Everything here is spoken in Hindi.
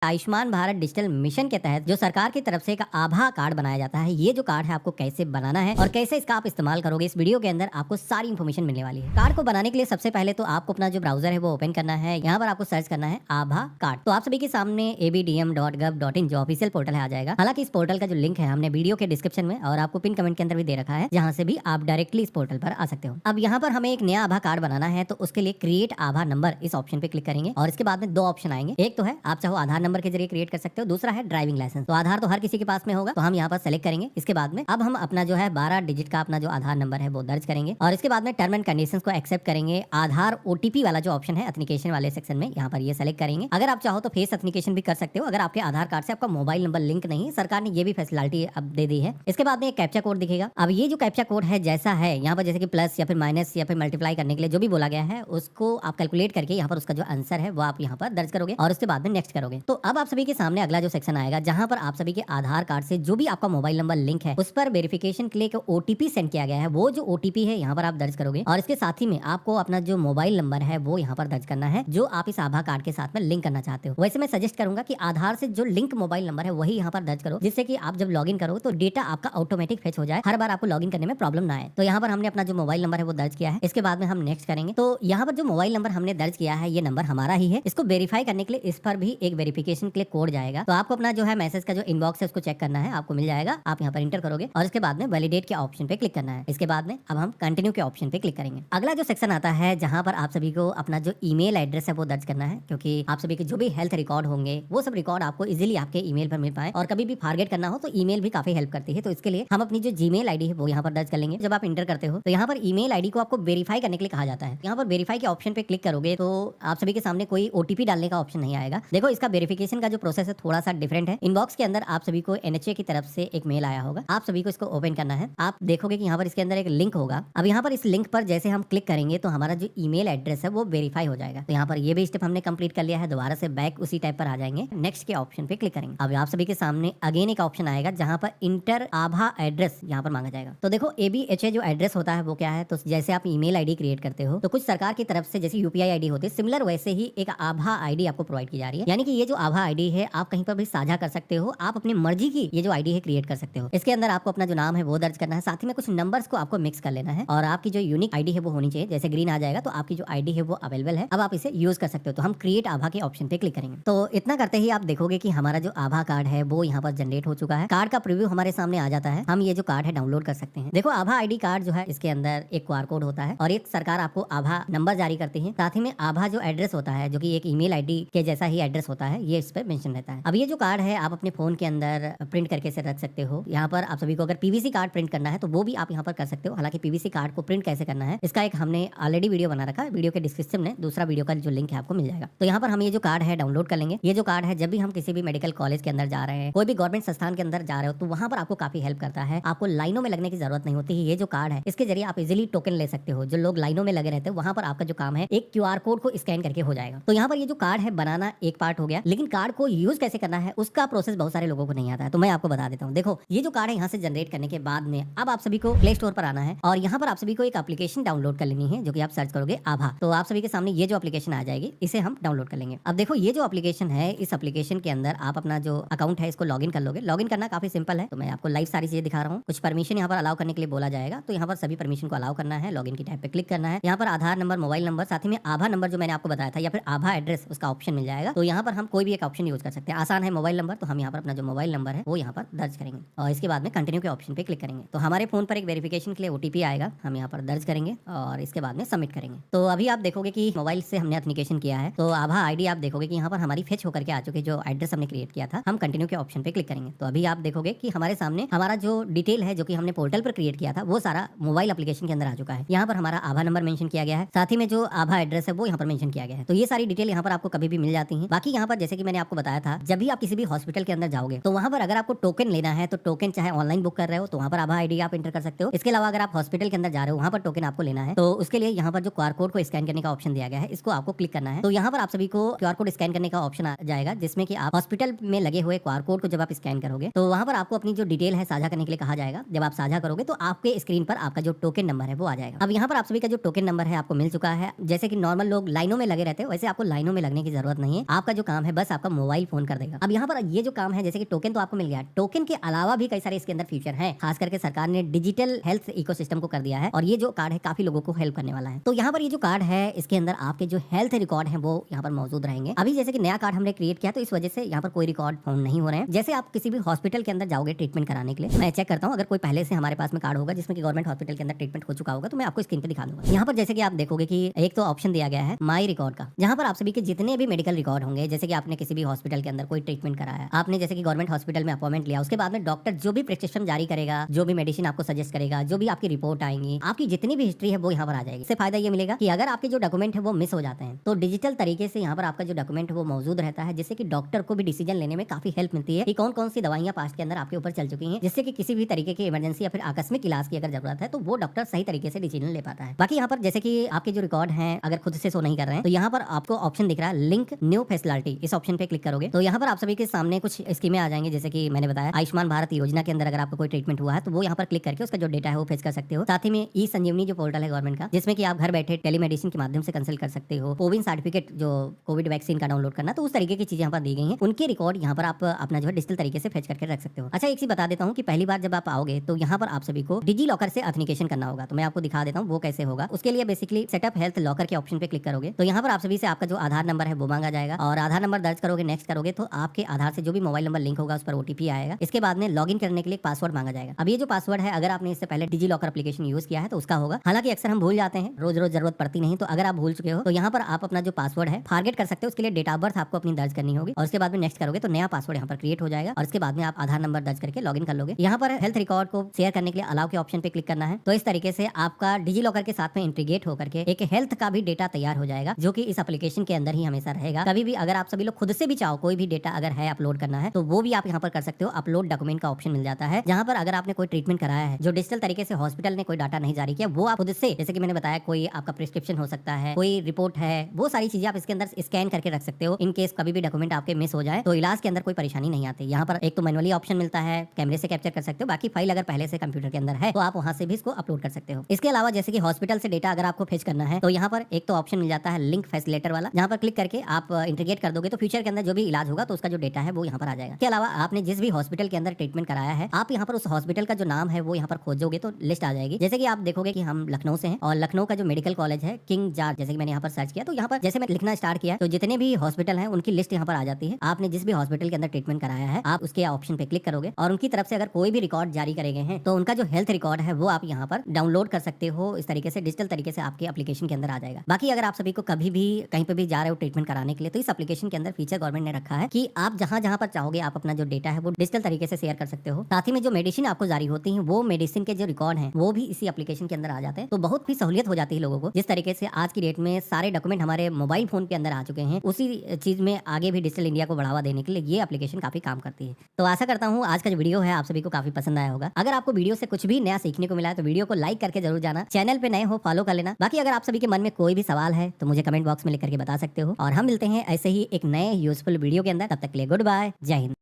आयुष्मान भारत डिजिटल मिशन के तहत जो सरकार की तरफ से एक आभा कार्ड बनाया जाता है, ये जो कार्ड है आपको कैसे बनाना है और कैसे इसका आप इस्तेमाल करोगे, इस वीडियो के अंदर आपको सारी इन्फॉर्मेशन मिलने वाली है। कार्ड को बनाने के लिए सबसे पहले तो आपको अपना जो ब्राउजर है वो ओपन करना है। यहाँ पर आपको सर्च करना है आभा कार्ड। तो आप सभी के सामने abdm.gov.in जो ऑफिशियल पोर्टल है आ जाएगा। हालांकि इस पोर्टल का जो लिंक है हमने वीडियो के डिस्क्रिप्शन में और आपको पिन कमेंट के अंदर भी दे रखा है, जहाँ से भी आप डायरेक्टली इस पोर्टल पर आ सकते हो। अब यहाँ पर हमें एक नया आभा कार्ड बनाना है, तो उसके लिए क्रिएट आभा नंबर इस ऑप्शन पे क्लिक करेंगे और इसके बाद में दो ऑप्शन आएंगे। एक तो है आप चाहो आधार नंबर के जरिए क्रिएट कर सकते हो, दूसरा है ड्राइविंग लाइसेंस। तो आधार तो हर किसी के पास में होगा, तो हम यहाँ पर सेलेक्ट करेंगे। इसके बाद में अब हम अपना जो है 12 डिजिट का अपना जो आधार नंबर है वो दर्ज करेंगे और इसके बाद में टर्म एंड कंडीशंस को एक्सेप्ट करेंगे। आधार ओटीपी वाला जो ऑप्शन है एथनिकेशन वाले सेक्शन में यहाँ पर ये सेलेक्ट करेंगे। अगर आप चाहो तो फेस एथनिकेशन भी कर सकते हो, अगर आपके आधार कार्ड से आपका मोबाइल नंबर लिंक नहीं, सरकार ने ये भी फैसिलिटी अब दे दी है। इसके बाद में एक कैप्चा कोड दिखेगा। अब ये जो कैप्चा कोड है जैसा है यहाँ पर, जैसे कि प्लस या फिर माइनस या फिर मल्टीप्लाई करने के लिए जो भी बोला गया है, उसको आप कैलकुलेट करके यहाँ पर उसका जो आंसर है वो आप यहाँ पर दर्ज करोगे और उसके बाद में नेक्स्ट करोगे। तो अब आप सभी के सामने अगला जो सेक्शन आएगा, जहां पर आप सभी के आधार कार्ड से जो भी आपका मोबाइल नंबर लिंक है उस पर वेरिफिकेशन के लिए एक ओटीपी सेंड किया गया है। वो जो ओटीपी है यहाँ पर आप दर्ज करोगे और इसके साथ ही में आपको अपना जो मोबाइल नंबर है वो यहाँ पर दर्ज करना है, जो आप इस आभा कार्ड के साथ में लिंक करना चाहते हो। वैसे मैं सजेस्ट करूंगा कि आधार से जो लिंक मोबाइल नंबर है वही यहाँ पर दर्ज करो, जिससे कि आप जब लॉगिन करो तो डेटा आपका ऑटोमेटिक फेच हो जाए, हर बार आपको लॉगिन करने में प्रॉब्लम ना आए। तो यहाँ पर हमने अपना जो मोबाइल नंबर है वो दर्ज किया है। इसके बाद में हम नेक्स्ट करेंगे। तो यहाँ पर जो मोबाइल नंबर हमने दर्ज किया है ये नंबर हमारा ही है। इसको वेरीफाई करने के लिए इस पर भी एक वेरिफिकेशन के लिए कोड जाएगा। तो आपको अपना जो है मैसेज का जो इनबॉक्स है उसको चेक करना है, आपको मिल जाएगा। आप यहाँ पर इंटर करोगे और इसके बाद में वैलिडेट के ऑप्शन पे क्लिक करना है। इसके बाद में अब हम कंटिन्यू के ऑप्शन पे क्लिक करेंगे। अगला जो सेक्शन आता है जहाँ पर आप सभी को अपना जो ईमेल एड्रेस है वो दर्ज करना है, क्योंकि आप सभी के जो भी हेल्थ रिकॉर्ड होंगे वो सब रिकॉर्ड आपको इजीली आपके ईमेल पर मिल पाए और कभी भी फॉरगेट करना हो तो ईमेल भी काफी हेल्प करती है। तो इसके लिए हम अपनी जो जीमेल आईडी है वो यहाँ पर दर्ज कर लेंगे। जब आप इंटर करते हो तो यहाँ पर ईमेल आईडी को आपको वेरीफाई करने के लिए कहा जाता है। यहाँ पर वेरीफाई के ऑप्शन पे क्लिक करोगे तो आप सभी के सामने कोई ओटीपी डालने का ऑप्शन नहीं आएगा। देखो इसका वेरिफिकेशन का जो प्रोसेस है थोड़ा सा डिफरेंट है। इनबॉक्स के अंदर आप सभी को एनएचए की तरफ से एक मेल आया होगा, आप सभी को इसको ओपन करना है। आप देखोगे कि यहाँ पर इसके अंदर एक लिंक होगा। अब यहाँ पर इस लिंक पर जैसे हम क्लिक करेंगे तो हमारा जो ईमेल एड्रेस है वो वेरीफाई हो जाएगा। तो यहाँ पर ये भी स्टेप हमने कंप्लीट कर लिया है। दोबारा से बैक उसी टाइप पर आ जाएंगे, नेक्स्ट के ऑप्शन पे क्लिक करेंगे। अब आप सभी के सामने अगेन एक ऑप्शन आएगा जहाँ पर इंटर आभा एड्रेस यहाँ पर मांगा जाएगा। तो देखो एबीएचए जो एड्रेस होता है वो क्या है, तो जैसे आप ईमेल आईडी क्रिएट करते हो तो कुछ सरकार की तरफ से जैसे यूपीआई आईडी होती है, सिमिलर वैसे ही एक आभा आईडी आपको प्रोवाइड की जा रही है। यानी कि ये जो आभा आईडी है आप कहीं पर भी साझा कर सकते हो, आप अपनी मर्जी की ये जो आईडी है क्रिएट कर सकते हो। इसके अंदर आपको अपना जो नाम है वो दर्ज करना है, साथ ही में कुछ नंबर्स को आपको मिक्स कर लेना है और आपकी जो यूनिक आईडी है वो होनी चाहिए। जैसे ग्रीन आ जाएगा तो आपकी जो आईडी है वो अवेलेबल है, अब आप इसे यूज कर सकते हो। तो हम क्रिएट आभा के ऑप्शन पे क्लिक करेंगे। तो इतना करते ही आप देखोगे कि हमारा जो आभा कार्ड है वो यहाँ पर जनरेट हो चुका है। कार्ड का प्रीव्यू हमारे सामने आ जाता है। हम ये जो कार्ड है डाउनलोड कर सकते हैं। देखो आभा आईडी कार्ड जो है इसके अंदर एक क्यूआर कोड होता है और एक सरकार आपको आभा नंबर जारी करती है। साथ ही में आभा जो एड्रेस होता है जो कि एक ईमेल आईडी के जैसा ही एड्रेस होता है, ये इस पे मेंशन रहता है। अब ये जो कार्ड है आप अपने फोन के अंदर प्रिंट करके से रख सकते हो। यहाँ पर आप सभी को अगर पीवीसी कार्ड प्रिंट करना है तो वो भी आप यहाँ पर कर सकते हो। हालांकि पीवीसी कार्ड को प्रिंट कैसे करना है इसका एक हमने ऑलरेडी वीडियो बना रखा है, वीडियो के डिस्क्रिप्शन में दूसरा वीडियो का जो लिंक है आपको मिल जाएगा। तो यहाँ पर हम ये जो कार्ड है डाउनलोड कर लेंगे। ये जो कार्ड है जब भी हम किसी भी मेडिकल कॉलेज के अंदर जा रहे हैं, कोई भी गवर्नमेंट संस्थान के अंदर जा रहे हो तो वहाँ पर आपको काफी हेल्प करता है। आपको लाइनों में लगने की जरूरत नहीं होती है। ये जो कार्ड है इसके जरिए आप इजिली टोकन ले सकते हो। जो लोग लाइनों में लगे रहते हैं वहाँ पर आपका जो काम है एक क्यूआर कोड को स्कैन करके हो जाएगा। तो यहाँ पर ये जो कार्ड है बनाना एक पार्ट हो गया, लेकिन कार्ड को यूज कैसे करना है उसका प्रोसेस बहुत सारे लोगों को नहीं आता है। तो मैं आपको बता देता हूँ। देखो ये जो कार्ड है यहाँ से जनरेट करने के बाद में अब आप सभी को प्ले स्टोर पर आना है और यहाँ पर आप सभी को एक एप्लीकेशन डाउनलोड कर लेनी है, जो कि आप सर्च करोगे आभा। तो आप सभी के सामने ये जो एप्लीकेशन आ जाएगी, इसे हम डाउनलोड कर लेंगे। अब देखो ये जो एप्लीकेशन है, इस एप्लीकेशन के अंदर आप अपना जो अकाउंट है इसको लॉगिन कर लोगे। लॉगिन करना काफी सिंपल है, तो मैं आपको लाइव सारी चीजें दिखा रहा हूँ। कुछ परमिशन यहाँ पर अलाउ करने के लिए बोला जाएगा, तो यहाँ पर सभी परमिशन को अलाउ करना है। लॉगिन की टैब पे क्लिक करना है। यहाँ पर आधार नंबर, मोबाइल नंबर, साथ ही में आभा नंबर जो मैंने आपको बताया था या फिर आभा एड्रेस, उसका ऑप्शन मिल जाएगा। तो यहाँ पर हम कोई भी एक ऑप्शन यूज कर सकते हैं। आसान है मोबाइल नंबर, तो हम यहाँ पर अपना जो मोबाइल नंबर है वो यहाँ पर दर्ज करेंगे और इसके बाद में कंटिन्यू के ऑप्शन पे क्लिक करेंगे। तो हमारे फोन पर एक वेरिफिकेशन के लिए ओटीपी आएगा, हम यहाँ पर दर्ज करेंगे और इसके बाद में सबमिट करेंगे। तो अभी आप देखोगे कि मोबाइल से हमने एथनिकेशन किया है, तो आभा आईडी आप देखोगे कि यहाँ पर हमारी फेच होकर के आ चुकी है। जो एड्रेस हमने क्रिएट किया था, हम कंटिन्यू के ऑप्शन पे क्लिक करेंगे। तो अभी आप देखोगे कि हमारे सामने हमारा जो डिटेल है जो कि हमने पोर्टल पर क्रिएट किया था वो सारा मोबाइल एप्लीकेशन के अंदर आ चुका है। यहाँ पर हमारा आभा नंबर मेंशन किया गया है, साथ ही में जो आभा एड्रेस है वो यहाँ पर मेंशन किया गया है। तो ये सारी डिटेल यहाँ पर आपको कभी भी मिल जाती है। बाकी यहाँ पर जैसे कि मैंने आपको बताया था, जब भी आप किसी भी हॉस्पिटल के अंदर जाओगे तो वहाँ पर अगर आपको टोकन लेना है तो टोकन चाहे ऑनलाइन बुक कर रहे हो तो वहाँ पर आभा आईडी आप इंटर कर सकते हो। इसके अलावा अगर आप हॉस्पिटल के अंदर जा रहे हो वहाँ पर टोकन आपको लेना है तो उसके लिए यहाँ पर जो क्यूआर कोड को स्कैन करने का ऑप्शन दिया गया है, इसको आपको क्लिक करना है। तो यहाँ पर आप सभी को क्यूआर कोड स्कैन करने का ऑप्शन आ जाएगा, जिसमें कि आप हॉस्पिटल में लगे हुए क्यूआर कोड को जब आप स्कैन करोगे तो वहाँ पर आपको अपनी जो डिटेल है साझा करने के लिए कहा जाएगा। जब आप साझा करोगे तो आपके स्क्रीन पर आपका जो टोकन नंबर है वो आ जाएगा। अब यहाँ पर आप सभी का जो टोकन नंबर है आपको मिल चुका है। जैसे कि नॉर्मल लोग लाइनों में लगे रहते हैं, वैसे आपको लाइनों में लगने की जरूरत नहीं है। आपका जो काम है बस से आपका मोबाइल फोन कर देगा। अब यहाँ पर ये जो काम है, जैसे कि टोकन तो आपको मिल गया, टोकन के अलावा भी कई सारे इसके अंदर फीचर हैं। खास करके सरकार ने डिजिटल हेल्थ इकोसिस्टम को कर दिया है और ये जो कार्ड है काफी लोगों को हेल्प करने वाला है। तो यहाँ पर ये जो कार्ड है इसके अंदर आपके जो हेल्थ रिकॉर्ड है वो यहाँ पर मौजूद रहेंगे। अभी जैसे कि नया कार्ड हमने क्रिएट किया तो इस वजह से यहाँ पर कोई रिकॉर्ड फाउंड नहीं हो रहे हैं। जैसे आप किसी भी हॉस्पिटल के अंदर जाओगे ट्रीटमेंट कराने के लिए, मैं चेक करता हूँ अगर कोई पहले से हमारे पास में कार्ड होगा जिसमें कि गवर्नमेंट हॉस्पिटल के अंदर ट्रीटमेंट हो चुका होगा तो मैं आपको स्क्रीन पे दिखा दूंगा। यहाँ पर जैसे कि आप देखोगे कि एक तो ऑप्शन दिया गया है माई रिकॉर्ड का, जहाँ पर आप सभी के जितने भी मेडिकल रिकॉर्ड होंगे, जैसे कि आपने किसी भी हॉस्पिटल के अंदर कोई ट्रीटमेंट कराया, आपने जैसे कि गवर्नमेंट हॉस्पिटल में अपॉइंटमेंट लिया, उसके बाद में डॉक्टर जो भी प्रिस्क्रिप्शन जारी करेगा, जो भी मेडिसिन आपको सजेस्ट करेगा, जो भी आपकी रिपोर्ट आएंगी, आपकी जितनी भी हिस्ट्री है वो यहाँ पर आ जाएगी। इससे फायदा ये मिलेगा कि अगर आपके जो डॉक्यूमेंट है वो मिस हो जाते हैं तो डिजिटल तरीके से यहाँ पर आपका जो डॉक्यूमेंट है वो मौजूद रहता है, जिससे कि डॉक्टर को भी डिसीजन लेने में काफी हेल्प मिलती है कि कौन कौन सी दवाइयां पास्ट के अंदर आपके ऊपर चल चुकी हैं, जिससे कि किसी भी तरीके की इमरजेंसी या फिर आकस्मिक इलाज की अगर जरूरत है तो वो डॉक्टर सही तरीके से डिसीजन ले पाता है। बाकी यहाँ पर जैसे कि आपके जो रिकॉर्ड हैं अगर खुद से शो नहीं कर रहे हैं तो यहाँ पर आपको ऑप्शन दिख रहा है लिंक न्यू फैसिलिटी, इस ऑप्शन पे क्लिक करोगे तो यहाँ पर आप सभी के सामने कुछ स्कीमें आ जाएंगे। जैसे कि मैंने बताया आयुष्मान भारत योजना के अंदर अगर आपको कोई ट्रीटमेंट हुआ है तो वो यहाँ पर क्लिक करके उसका जो डेटा है वो फेच कर सकते हो। साथ ही में ई संजीवनी जो पोर्टल है गवर्नमेंट का, जिसमें कि आप घर बैठे टेलीमेडिसिन के माध्यम से कंसल्ट कर सकते हो। कोविन सर्टिफिकेट जो कोविड वैक्सीन का डाउनलोड करना, तो उस तरीके की चीजें यहाँ पर दी गई हैं। उनके रिकॉर्ड यहाँ पर आप अपना जो है डिजिटल तरीके से फेच करके रख सकते हो। अच्छा, एक चीज बता देता हूँ कि पहली बार जब आप आओगे तो यहाँ पर आप सभी को डिजी लॉकर से ऑथेंटिकेशन करना होगा, तो मैं आपको दिखा देता हूँ वो कैसे होगा। उसके लिए बेसिकली सेटअप हेल्थ लॉकर के ऑप्शन पे क्लिक करोगे तो यहाँ पर आप सभी से आपका जो आधार नंबर है वो मांगा जाएगा और आधार नंबर दर्ज करोगे, नेक्स्ट करोगे तो आपके आधार से जो भी मोबाइल नंबर लिंक होगा उस पर ओटीपी आएगा। इसके बाद में लॉगिन करने के लिए पासवर्ड मांगा जाएगा। अब ये जो पासवर्ड है अगर आपने इससे पहले डिजी लॉकर एप्लीकेशन यूज किया है तो उसका होगा, हालांकि अक्सर हम भूल जाते हैं, रोज रोज जरूरत पड़ती नहीं। तो अगर आप भूल चुके हो तो यहाँ पर आप अपना जो पासवर्ड है फॉरगेट कर सकते हो। उसके लिए डेट ऑफ बर्थ आपको अपनी दर्ज करनी होगी और उसके बाद में नेक्स्ट करोगे तो नया पासवर्ड यहाँ पर क्रिएट हो जाएगा और इसके बाद में आप आधार नंबर दर्ज करके लॉगिन कर लोगे। यहाँ पर हेल्थ रिकॉर्ड को शेयर करने के लिए अलाउ के ऑप्शन पे क्लिक करना है। तो इस तरीके से आपका डिजी लॉकर के साथ में इंटीग्रेट होकर के एक हेल्थ का भी डेटा तैयार हो जाएगा, जो कि इस एप्लीकेशन के अंदर ही हमेशा रहेगा। कभी भी अगर आप सभी लोग खुद से भी चाहो कोई भी डेटा अगर है अपलोड करना है तो वो भी आप यहाँ पर कर सकते हो। अपलोड डॉक्यूमेंट का ऑप्शन मिल जाता है, जहाँ पर अगर आपने कोई ट्रीटमेंट कराया है जो डिजिटल तरीके से हॉस्पिटल ने कोई डाटा नहीं जारी किया, वो आप खुद से, जैसे कि मैंने बताया, कोई आपका प्रिस्क्रिप्शन हो सकता है, कोई रिपोर्ट है, वो सारी चीजें आप इसके अंदर स्कैन करके रख सकते हो। इन केस कभी भी डॉक्यूमेंट आपके मिस हो जाए तो इलाज के अंदर कोई परेशानी नहीं आती। यहाँ पर एक तो मैनुअली ऑप्शन मिलता है, कैमरे से कैप्चर कर सकते हो, बाकी फाइल अगर पहले से कंप्यूटर के अंदर है तो आप वहां से भी इसको अपलोड कर सकते हो। इसके अलावा जैसे कि हॉस्पिटल से डेटा अगर आपको फेच करना है तो यहाँ पर एक तो ऑप्शन मिल जाता है लिंक फैसिलेटर वाला, जहाँ पर क्लिक करके आप इंटीग्रेट कर दोगे तो फ्यूचर के अंदर जो भी इलाज होगा तो उसका जो डेटा है वो यहाँ पर आ जाएगा। इसके अलावा आपने जिस भी हॉस्पिटल के अंदर ट्रीटमेंट कराया है, आप यहाँ पर उस हॉस्पिटल का जो नाम है वो यहाँ पर खोजोगे तो लिस्ट आ जाएगी। जैसे कि आप देखोगे कि हम लखनऊ से हैं और लखनऊ का जो मेडिकल कॉलेज है किंग जॉर्ज, जैसे कि मैंने यहाँ पर सर्च किया तो यहाँ पर जैसे मैं लिखना स्टार्ट किया तो जितने भी हॉस्पिटल हैं उनकी लिस्ट यहाँ पर आ जाती है। आपने जिस भी हॉस्पिटल के अंदर ट्रीटमेंट कराया है आप उसके ऑप्शन पे क्लिक करोगे और उनकी तरफ से अगर कोई भी रिकॉर्ड जारी करे गए हैं तो उनका जो हेल्थ रिकॉर्ड है वो आप यहाँ पर डाउनलोड कर सकते हो। इस तरीके से डिजिटल तरीके से आपके एप्लीकेशन के अंदर आ जाएगा। बाकी अगर आप सभी को कभी भी कहीं पे भी जा रहे हो ट्रीटमेंट कराने के लिए तो इस एप्लीकेशन के अंदर फीचर गवर्नमेंट ने रखा है कि आप जहां जहां पर चाहोगे आप अपना जो डेटा है वो डिजिटल तरीके से शेयर कर सकते हो। साथ ही में जो मेडिसिन आपको जारी होती है वो मेडिसिन के जो रिकॉर्ड हैं वो भी इसी एप्लीकेशन के अंदर आ जाते हैं। तो बहुत ही सहूलियत हो जाती है लोगों को। जिस तरीके से आज की डेट में सारे डॉक्यूमेंट हमारे मोबाइल फोन के अंदर आ चुके हैं, उसी चीज में आगे भी डिजिटल इंडिया को बढ़ावा देने के लिए ये एप्लीकेशन काफी काम करती है। तो आशा करता हूँ आज का जो वीडियो है आप सभी को काफी पसंद आया होगा। अगर आपको वीडियो से कुछ भी नया सीखने को मिला है तो वीडियो को लाइक करके जरूर जाना, चैनल पे नए हो फॉलो कर लेना। बाकी अगर आप सभी के मन में कोई भी सवाल है तो मुझे कमेंट बॉक्स में लिख करके बता सकते हो और हम मिलते हैं ऐसे ही एक नए यूजफुल वीडियो के अंदर। तब तक के लिए गुड बाय, जय हिंद।